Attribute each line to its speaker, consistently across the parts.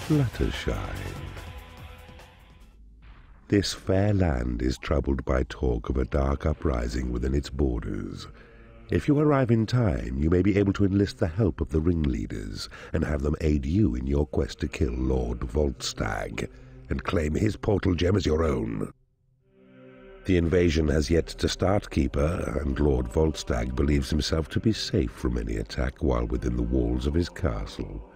Speaker 1: Fluttershine. This fair land is troubled by talk of a dark uprising within its borders. If you arrive in time, you may be able to enlist the help of the ringleaders and have them aid you in your quest to kill Lord Volstagg and claim his portal gem as your own. The invasion has yet to start, Keeper, and Lord Volstagg believes himself to be safe from any attack while within the walls of his castle.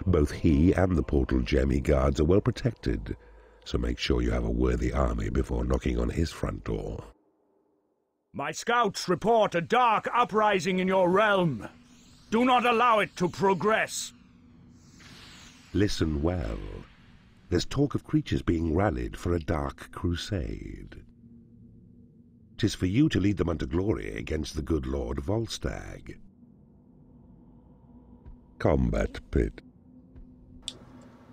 Speaker 1: Both he and the portal gem he guards are well protected, so make sure you have a worthy army before knocking on his front door.
Speaker 2: My scouts report a dark uprising in your realm. Do not allow it to progress.
Speaker 1: Listen well. There's talk of creatures being rallied for a dark crusade. 'Tis for you to lead them unto glory against the good Lord Volstagg. Combat Pit.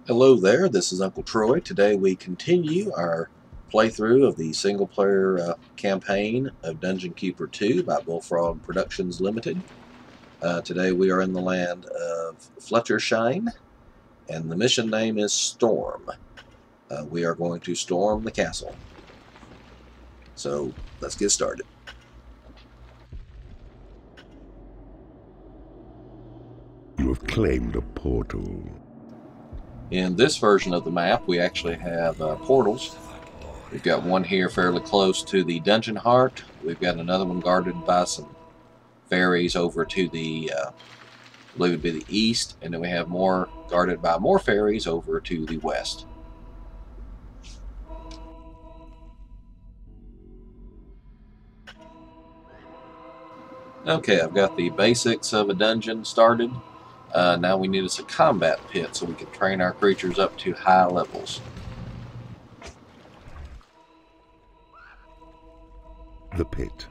Speaker 3: Hello there, this is Uncle Troy. Today we continue our playthrough of the single-player campaign of Dungeon Keeper 2 by Bullfrog Productions Limited. Today we are in the land of Fluttershine, and the mission name is Storm. We are going to storm the castle. So, let's get started.
Speaker 1: You have claimed a portal.
Speaker 3: In this version of the map, we actually have portals. We've got one here fairly close to the dungeon heart. We've got another one guarded by some fairies over to the, I believe it would be the east, and then we have more guarded by more fairies over to the west. Okay, I've got the basics of a dungeon started. Now we need us a combat pit so we can train our creatures up to high levels.
Speaker 1: The Pit.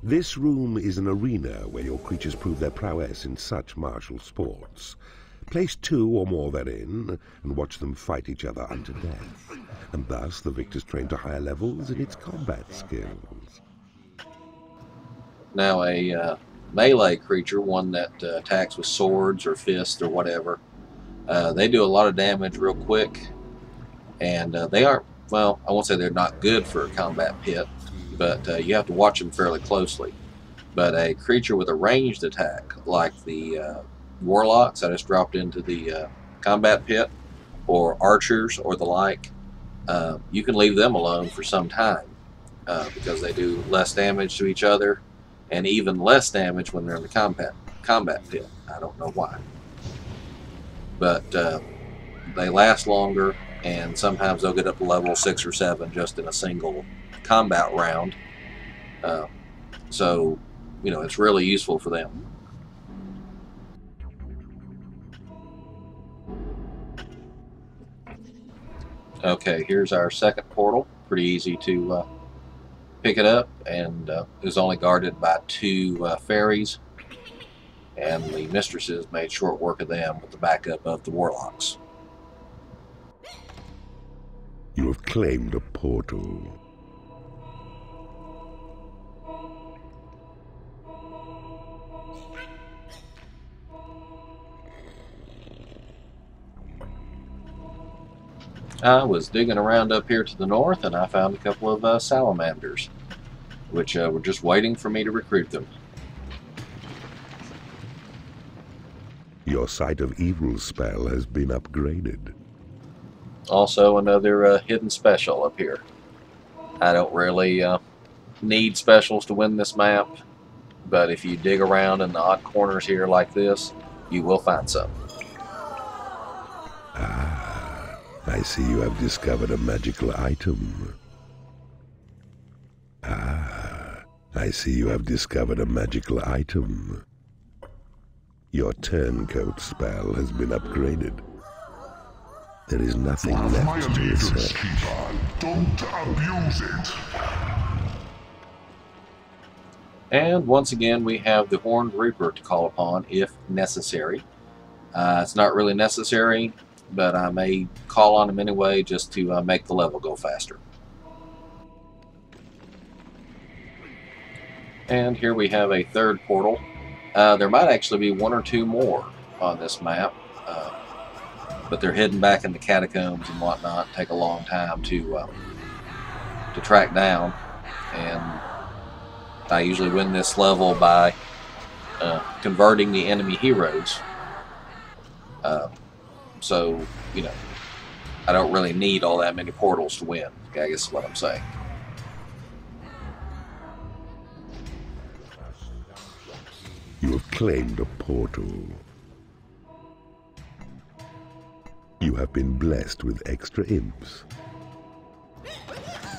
Speaker 1: This room is an arena where your creatures prove their prowess in such martial sports. Place 2 or more therein, and watch them fight each other unto death, and thus the victors train to higher levels in its combat skills.
Speaker 3: Now a melee creature, one that attacks with swords or fists or whatever, they do a lot of damage real quick, and they aren't, well, I won't say they're not good for a combat pit, but you have to watch them fairly closely. But a creature with a ranged attack, like the warlocks I just dropped into the combat pit, or archers or the like, you can leave them alone for some time, because they do less damage to each other, and even less damage when they're in the combat pit. I don't know why. But they last longer, and sometimes they'll get up to level 6 or 7 just in a single combat round. So, you know, it's really useful for them. Okay, here's our second portal. Pretty easy to pick it up, and it was only guarded by 2 fairies, and the mistresses made short work of them with the backup of the warlocks.
Speaker 1: You have claimed a portal.
Speaker 3: I was digging around up here to the north, and I found a couple of salamanders, which were just waiting for me to recruit them.
Speaker 1: Your Sight of Evil spell has been upgraded.
Speaker 3: Also another hidden special up here. I don't really need specials to win this map, but if you dig around in the odd corners here like this, you will find some.
Speaker 1: I see you have discovered a magical item. I see you have discovered a magical item. Your turncoat spell has been upgraded. There is nothing left to research.
Speaker 4: Don't abuse it.
Speaker 3: And once again, we have the Horned Reaper to call upon if necessary. It's not really necessary, but I may call on him anyway just to make the level go faster. And here we have a third portal. There might actually be 1 or 2 more on this map. but they're hidden back in the catacombs and whatnot. Take a long time to track down, and I usually win this level by converting the enemy heroes. So, you know, I don't really need all that many portals to win, I guess is what I'm saying.
Speaker 1: You have claimed a portal. You have been blessed with extra imps.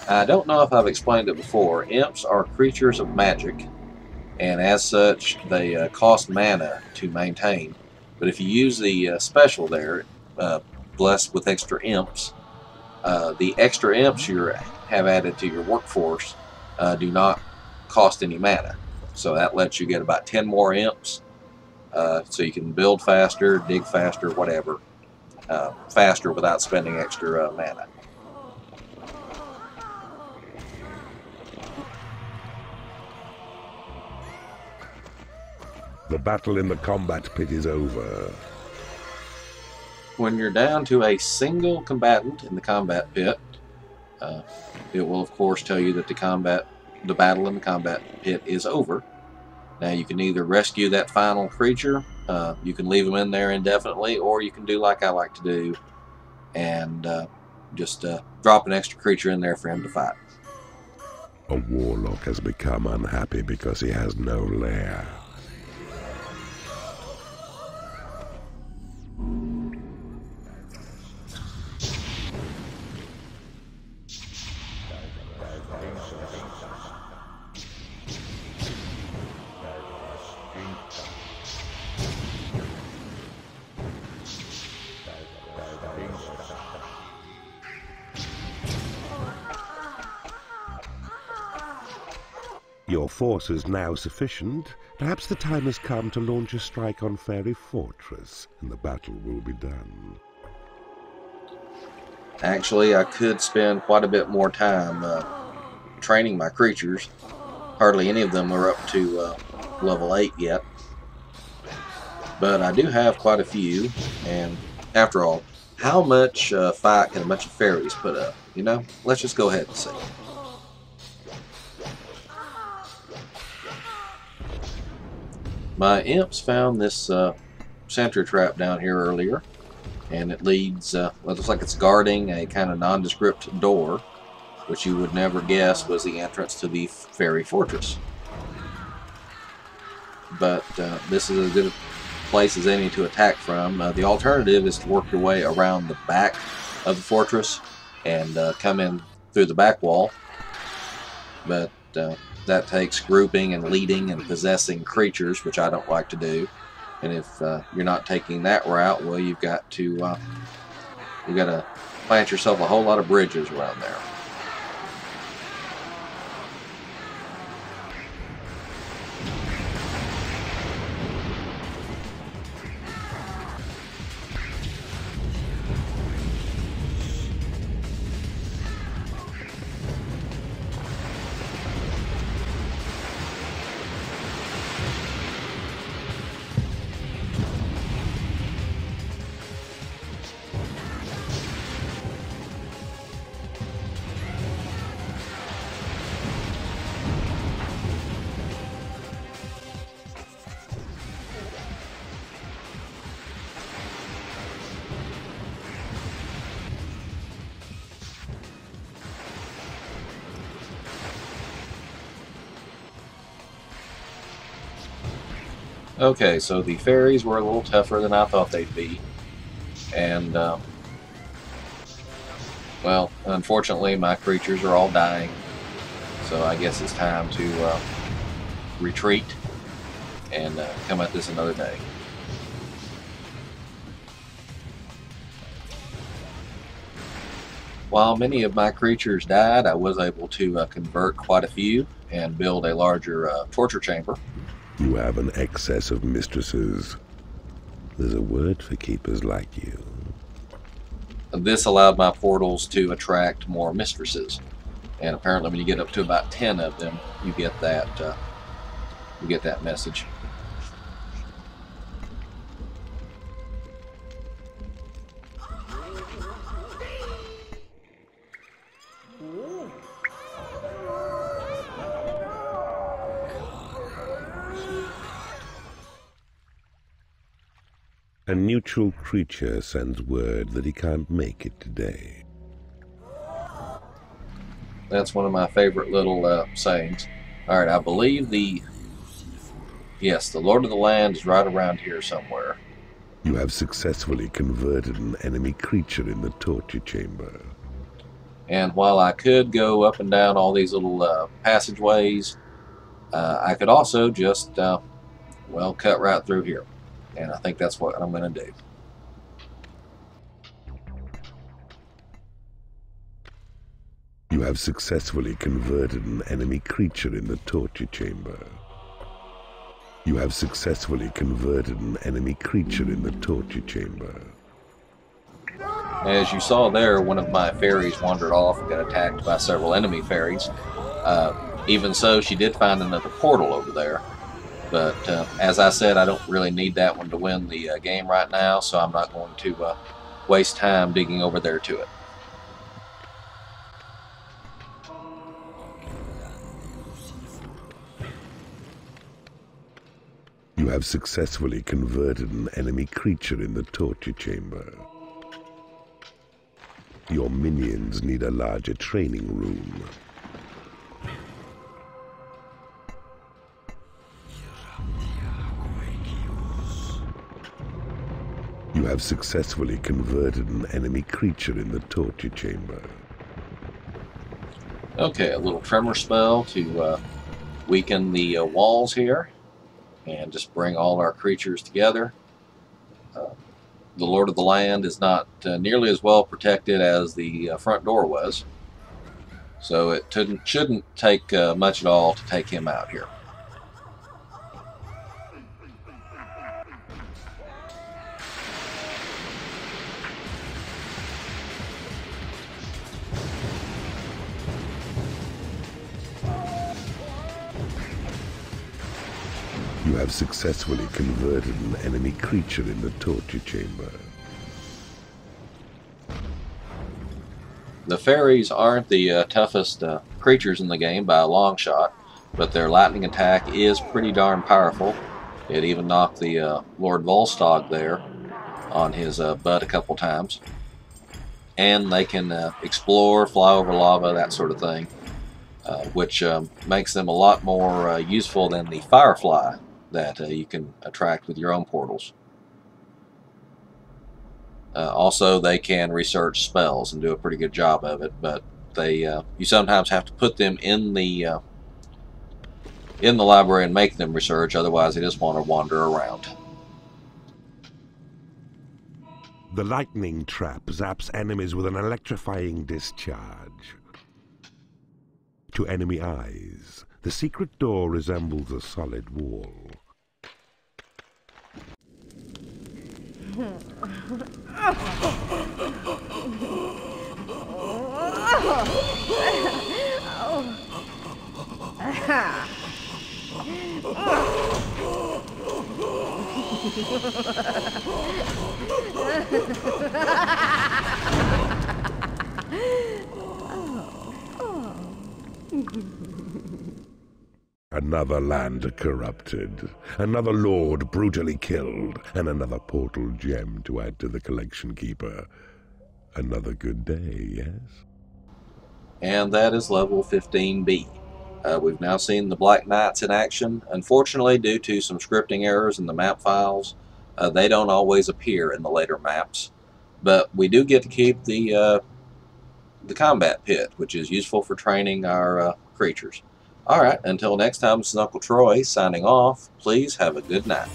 Speaker 3: I don't know if I've explained it before. Imps are creatures of magic, and as such, they cost mana to maintain. But if you use the special there, blessed with extra imps, the extra imps you have added to your workforce do not cost any mana. So that lets you get about 10 more imps, so you can build faster, dig faster, whatever, faster without spending extra mana.
Speaker 1: The battle in the combat pit is over.
Speaker 3: When you're down to a single combatant in the combat pit, it will of course tell you that the battle in the combat pit is over. Now you can either rescue that final creature, you can leave them in there indefinitely, or you can do like I like to do and just drop an extra creature in there for him to fight.
Speaker 1: A warlock has become unhappy because he has no lair. Your force is now sufficient. Perhaps the time has come to launch a strike on Fairy Fortress, and the battle will be done.
Speaker 3: Actually, I could spend quite a bit more time training my creatures. Hardly any of them are up to level 8 yet. But I do have quite a few, and after all, how much fight can a bunch of fairies put up? You know, let's just go ahead and see. My imps found this center trap down here earlier, and it leads, well, it looks like it's guarding a kind of nondescript door, which you would never guess was the entrance to the Fairy Fortress. But this is as good a place as any to attack from. The alternative is to work your way around the back of the fortress and come in through the back wall, but that takes grouping and leading and possessing creatures, which I don't like to do. And if you're not taking that route, well, you've got to plant yourself a whole lot of bridges around there. Okay, so the fairies were a little tougher than I thought they'd be, and well, unfortunately my creatures are all dying, so I guess it's time to retreat and come at this another day. While many of my creatures died, I was able to convert quite a few and build a larger torture chamber.
Speaker 1: You have an excess of mistresses. There's a word for keepers like you.
Speaker 3: This allowed my portals to attract more mistresses, and apparently when you get up to about 10 of them, you get that message.
Speaker 1: A neutral creature sends word that he can't make it today.
Speaker 3: That's one of my favorite little sayings. Alright, I believe yes, the Lord of the Land is right around here somewhere.
Speaker 1: You have successfully converted an enemy creature in the torture chamber.
Speaker 3: And while I could go up and down all these little passageways, I could also just, well, cut right through here. And I think that's what I'm going to do.
Speaker 1: You have successfully converted an enemy creature in the torture chamber. You have successfully converted an enemy creature in the torture chamber.
Speaker 3: As you saw there, one of my fairies wandered off and got attacked by several enemy fairies. Even so, she did find another portal over there. But as I said, I don't really need that one to win the game right now, so I'm not going to waste time digging over there to it.
Speaker 1: You have successfully converted an enemy creature in the torture chamber. Your minions need a larger training room. You have successfully converted an enemy creature in the torture chamber.
Speaker 3: Okay, a little tremor spell to weaken the walls here. And just bring all our creatures together. The Lord of the Land is not nearly as well protected as the front door was. So it shouldn't take much at all to take him out here.
Speaker 1: You have successfully converted an enemy creature in the torture chamber.
Speaker 3: The fairies aren't the toughest creatures in the game by a long shot, but their lightning attack is pretty darn powerful. It even knocked the Lord Volstagg there on his butt a couple times. And they can explore, fly over lava, that sort of thing, which makes them a lot more useful than the Firefly that you can attract with your own portals. Also, they can research spells and do a pretty good job of it, but you sometimes have to put them in the library and make them research, otherwise they just want to wander around.
Speaker 1: The lightning trap zaps enemies with an electrifying discharge. To enemy eyes, the secret door resembles a solid wall. Another land corrupted, another lord brutally killed, and another portal gem to add to the collection keeper. Another good day, yes?
Speaker 3: And that is level 15B. We've now seen the Black Knights in action. Unfortunately, due to some scripting errors in the map files, they don't always appear in the later maps. But we do get to keep the combat pit, which is useful for training our creatures. Alright, until next time, this is Uncle Troy signing off. Please have a good night.